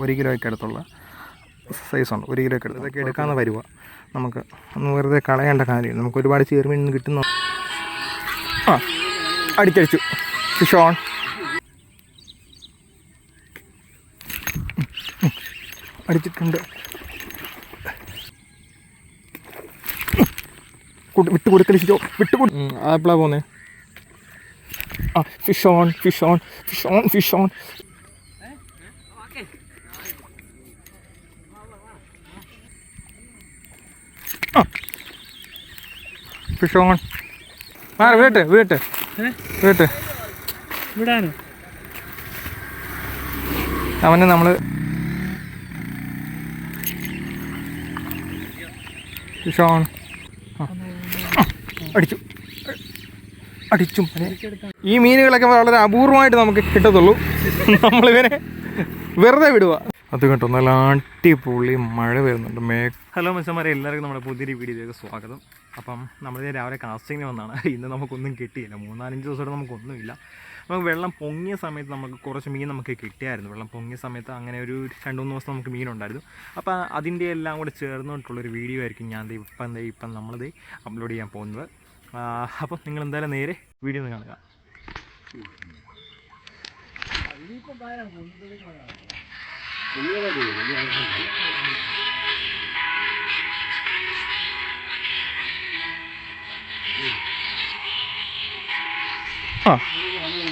1 കിലോയ്ക്ക് അടുത്തുള്ള സൈസുണ്ട്. 1 കിലോയ്ക്ക് അടുത്ത് ഇതൊക്കെ എടുക്കാമെന്ന് വരുക. നമുക്ക് ഒന്ന് വെറുതെ കളയേണ്ട കാര്യം. നമുക്ക് ഒരുപാട് ചെറുമീൻ നിന്ന് കിട്ടുന്ന അടിച്ചടിച്ചു. Fish on. അടിച്ചിട്ടുണ്ട്. വിട്ട് കൊടുക്കലിച്ചോ, വിട്ട് കൊടു. ആപ്പിളാ പോന്നേ. Fish on, fish on, fish on, fish on. Fish on. വീട്ട് വീട്ട് വീട്ട് വിടാനോ? അവനെ നമ്മൾ ഫിഷ് ഓൺ. അടിച്ചു അടിച്ചും. ഈ മീനുകളൊക്കെ വളരെ അപൂർവമായിട്ട് നമുക്ക് കിട്ടത്തുള്ളൂ. നമ്മളിവനെ വെറുതെ വിടുക. അത് കേട്ടോ, നല്ല അടിപൊളി മഴ വരുന്നുണ്ട്. ഹലോ മനുഷ്യന്മാരെ, എല്ലാവർക്കും നമ്മുടെ പുതിയൊരു വീഡിയോയിലേക്ക് സ്വാഗതം. അപ്പം നമ്മൾ രാവിലെ കാസ്റ്റിങ്ങിന് വന്നതാണ്. ഇന്ന് നമുക്കൊന്നും കിട്ടിയില്ല. 3-4 ദിവസമായിട്ട് നമുക്കൊന്നുമില്ല. നമുക്ക് വെള്ളം പൊങ്ങിയ സമയത്ത് നമുക്ക് കുറച്ച് മീൻ നമുക്ക് കിട്ടിയായിരുന്നു. വെള്ളം പൊങ്ങിയ സമയത്ത് അങ്ങനെ ഒരു 2-3 ദിവസം നമുക്ക് മീനുണ്ടായിരുന്നു. അപ്പോൾ അതിൻ്റെ എല്ലാം കൂടെ ചേർന്നിട്ടുള്ളൊരു വീഡിയോ ആയിരിക്കും ഞാൻ ഇപ്പം നമ്മളിത് അപ്ലോഡ് ചെയ്യാൻ പോകുന്നത്. അപ്പം നിങ്ങൾ എന്തായാലും നേരെ വീഡിയോ ഒന്ന് കാണുക.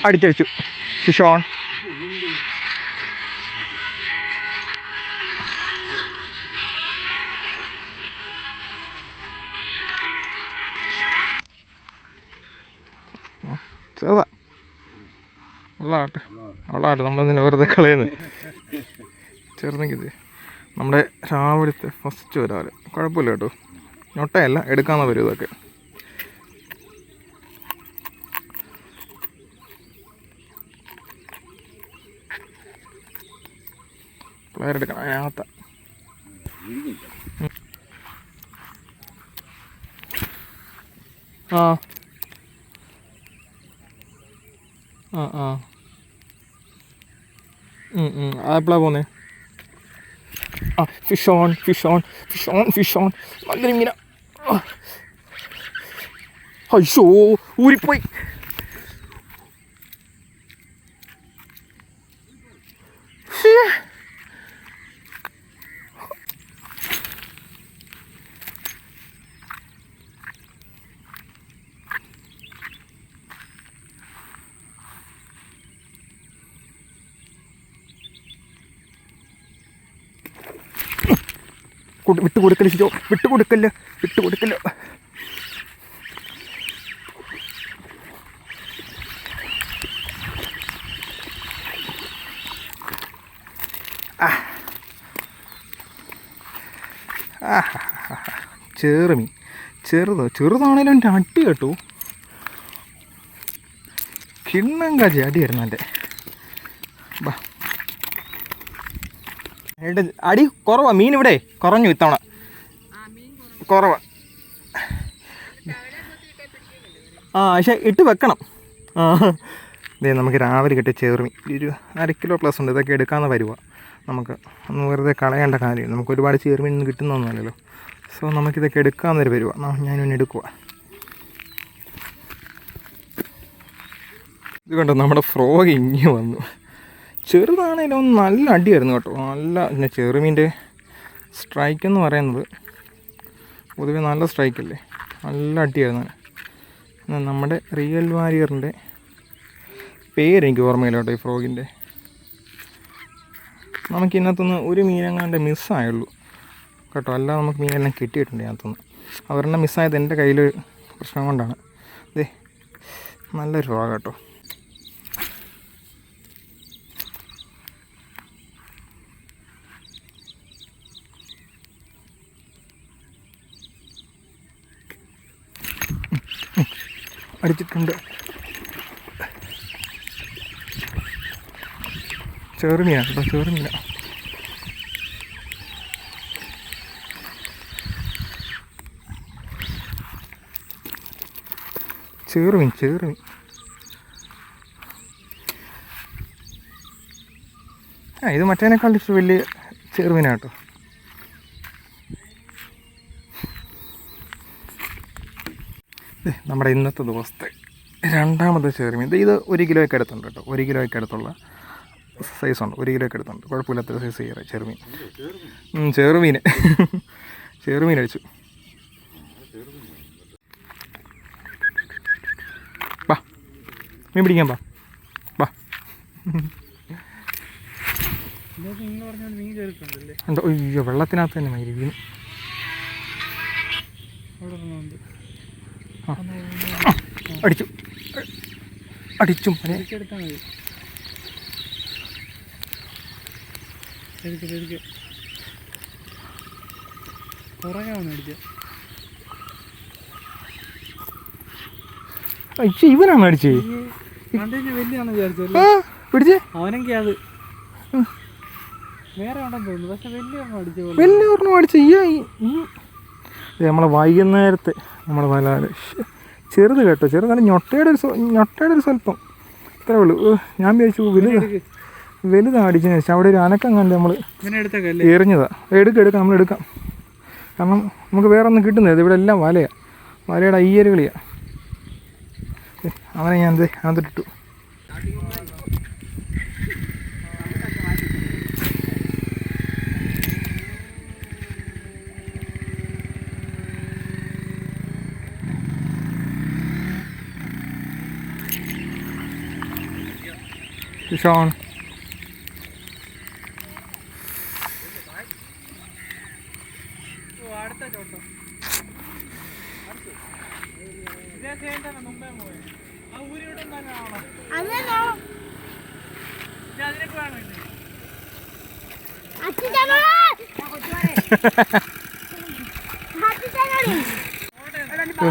അടിച്ചടിച്ചു. Fish on. ചെറുതാ ഉള്ളാട്ടെ ഉള്ളാട്ടെ, നമ്മളതിനെ വെറുതെ കളയുന്നത്. ചെറുതെങ്കിൽ നമ്മുടെ രാവിലത്തെ ഫസ്റ്റ് ഒരാൾ കുഴപ്പമില്ല കേട്ടോ. ഞൊട്ടയല്ല, എടുക്കാമെന്ന് വരും ഇതൊക്കെ. പ്ലെയർ എടുക്കണം അതിനകത്ത. ആപ്പിളാ പോന്നേ. Fish on, fish on, fish on, fish on. നല്ലൊരു മീന. അയ്യോ, ഊരിപ്പോയി. വിട്ട് കൊടുക്കലിച്ചോ, വിട്ട് കൊടുക്കല്ല, വിട്ട് കൊടുക്കല്ല. ചെറുമീൻ ചെറുതാണേലും എൻ്റെ അടി കേട്ടോ. കിണ്ണം കാജി അടിയായിരുന്നു എൻ്റെ. അടി കുറവാ. മീൻ ഇവിടെ കുറഞ്ഞു ഇത്തവണ, കുറവാ. പക്ഷെ ഇട്ട് വെക്കണം. ഇതേ നമുക്ക് രാവിലെ കിട്ടിയ ചെറുമീൻ ഒരു 1/2 കിലോ പ്ലസ് ഉണ്ട്. ഇതൊക്കെ എടുക്കാമെന്ന് വരുക. നമുക്ക് ഒന്ന് വെറുതെ കളയേണ്ട കാര്യം. നമുക്ക് ഒരുപാട് ചെറുമീൻ ഒന്നും കിട്ടുന്നൊന്നുമല്ലല്ലോ. സോ നമുക്കിതൊക്കെ എടുക്കാമെന്നൊരു വരുക. ഞാനിവനെ എടുക്കുക. ഇത് കണ്ടോ, നമ്മുടെ ഫ്രോഗ് ഇങ്ങി വന്നു. ചെറുതാണേലും നല്ല അടിയായിരുന്നു കേട്ടോ. നല്ല പിന്നെ ചെറുമീൻ്റെ സ്ട്രൈക്ക് എന്ന് പറയുന്നത് പൊതുവെ നല്ല സ്ട്രൈക്കല്ലേ, നല്ല അടിയായിരുന്നു. നമ്മുടെ റിയൽ വാരിയറിൻ്റെ പേരെനിക്ക് ഓർമ്മയില്ല കേട്ടോ ഈ ഫ്രോഗിൻ്റെ. നമുക്ക് ഇതിനകത്തുനിന്ന് ഒരു മീനെങ്ങാണ്ട് മിസ്സായുള്ളൂ കേട്ടോ. അല്ലാതെ നമുക്ക് മീനെല്ലാം കിട്ടിയിട്ടുണ്ട് ഇതിനകത്തുനിന്ന്. അവരെണ്ണം മിസ്സായത് എൻ്റെ കയ്യിൽ പ്രശ്നം കൊണ്ടാണ്. അതെ, നല്ലൊരു ഫ്രോഗ് കേട്ടോ. അടിച്ചിട്ടുണ്ട്. ചെറുമീനാണ് കേട്ടോ, ചെറുമീനാണ്. ചെറുമീൻ ഇത് മറ്റേനേക്കാൾ ഇഷ്ടം വലിയ ചെറുമീനാട്ടോ. നമ്മുടെ ഇന്നത്തെ ദിവസത്തെ രണ്ടാമത്തെ ചെറുമീൻ. ഇത് 1 കിലോയ്ക്ക് അടുത്തുണ്ട് കേട്ടോ. 1 കിലോയ്ക്ക് അടുത്തുള്ള സൈസുണ്ട്. 1 കിലോയ്ക്ക് അടുത്തുണ്ട്. കുഴപ്പമില്ലാത്ത സൈസ് ചെറുമീൻ. ചെറുമീൻ ചെറുമീൻ അടിച്ചു. വാ മീൻ പിടിക്കാൻ വാ. ഉണ്ടോ? അയ്യോ, വെള്ളത്തിനകത്ത് തന്നെ മയില് വീണു. അടിച്ചു അടിച്ചും ഇവനാണ് അടിച്ചേ. പിടിച്ചേ അവനെങ്കിൽ അത് വേറെ ഉണ്ടെന്ന് തോന്നുന്നു. പക്ഷെ വലിയ ഒരെണ്ണം അടിച്ചു. നമ്മളെ വൈകുന്നേരത്തെ നമ്മളെ വല ചെറുത് കേട്ടോ. ചെറുതല്ല, ഞൊട്ടയുടെ ഒരു സ്വല്പം ഇത്രേ ഉള്ളൂ. ഞാൻ വിചാരിച്ചു വലുതാണ് അടിച്ചതിന് ശേഷം അവിടെ ഒരു അനക്കം കണ്ട് നമ്മൾ എറിഞ്ഞതാണ്. എടുക്കാം നമ്മൾ എടുക്കാം. കാരണം നമുക്ക് വേറെ ഒന്നും കിട്ടുന്നില്ല. ഇവിടെ എല്ലാം വലയാണ്. വലയുടെ അയ്യരുകളിയാണ്. അവനെ ഞാൻ അതിട്ടിട്ടു. ഷോൺ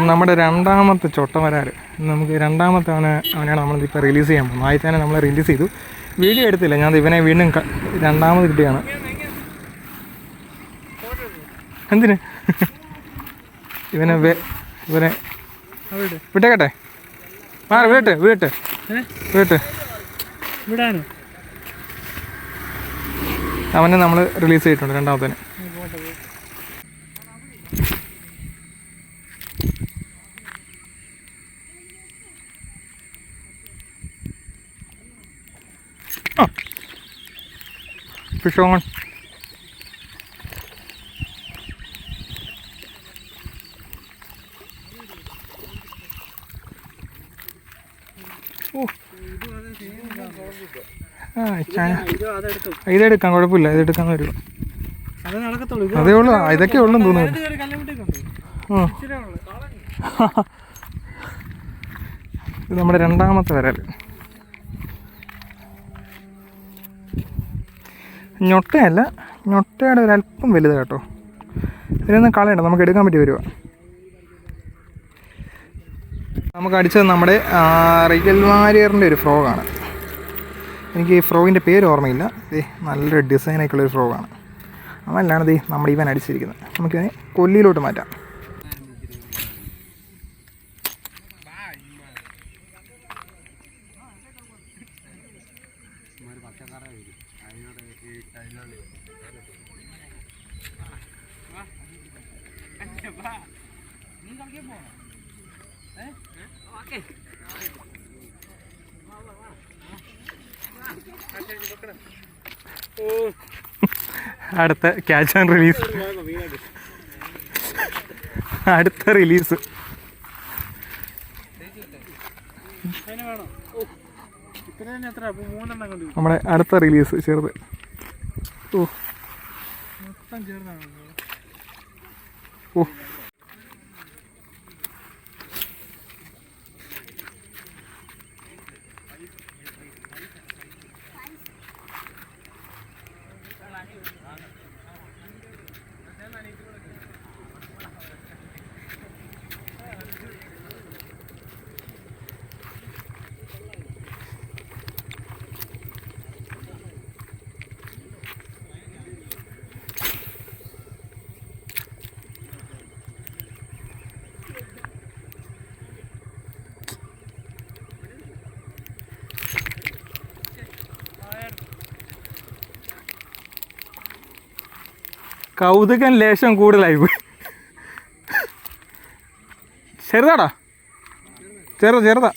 നമ്മുടെ രണ്ടാമത്തെ ചൊട്ടവരാറ്. നമുക്ക് രണ്ടാമത്തെ അവനാണ് നമ്മളിപ്പോൾ റിലീസ് ചെയ്യാൻ പോകുന്നത്. ആദ്യത്തെ തന്നെ നമ്മൾ റിലീസ് ചെയ്തു. വീഡിയോ എടുത്തില്ല. ഞാൻ ഇവനെ വീണ്ടും രണ്ടാമത് കിട്ടിയാണ്. എന്തിന് ഇവനെ വിട്ടേക്കട്ടെ? വീട്ട് അവനെ നമ്മൾ റിലീസ് ചെയ്തിട്ടുണ്ട് രണ്ടാമത്തേന്. Fish on. ഇതെടുക്കാം, കുഴപ്പമില്ല. ഇതെടുക്കാൻ വരും. അതേ ഉള്ളൂ. ഇതൊക്കെ ഉള്ളു തോന്നുന്നു. ഇത് നമ്മുടെ രണ്ടാമത്തെ വരാൽ. ഞൊട്ടയല്ല, ഞൊട്ടയുടെ ഒരല്പം വലുത് കേട്ടോ. ഇതിനൊന്നും കളയണ്ട, നമുക്ക് എടുക്കാൻ പറ്റി വരുക. നമുക്ക് അടിച്ചത് നമ്മുടെ റിഗൽ വാരിയറിൻ്റെ ഒരു ഫ്രോഗാണ്. എനിക്ക് ഈ ഫ്രോഗിൻ്റെ പേര് ഓർമ്മയില്ല. നല്ലൊരു ഡിസൈനൊക്കെയുള്ളൊരു ഫ്രോഗാണ്. അതല്ലാണ്ട് നമ്മുടെ ഇവൻ അടിച്ചിരിക്കുന്നത്. നമുക്കിവനെ കൊല്ലിയിലോട്ട് മാറ്റാം. അടുത്ത ക്യാച്ച് ആൻഡ് റിലീസ്. അടുത്ത റിലീസ് നമ്മുടെ അടുത്ത റിലീസ് ചെറുത്. ഓ ഓ കൗതുകം ലേശം കൂടുതലായി പോയി. ചെറുതാടാ, ചെറുതാ.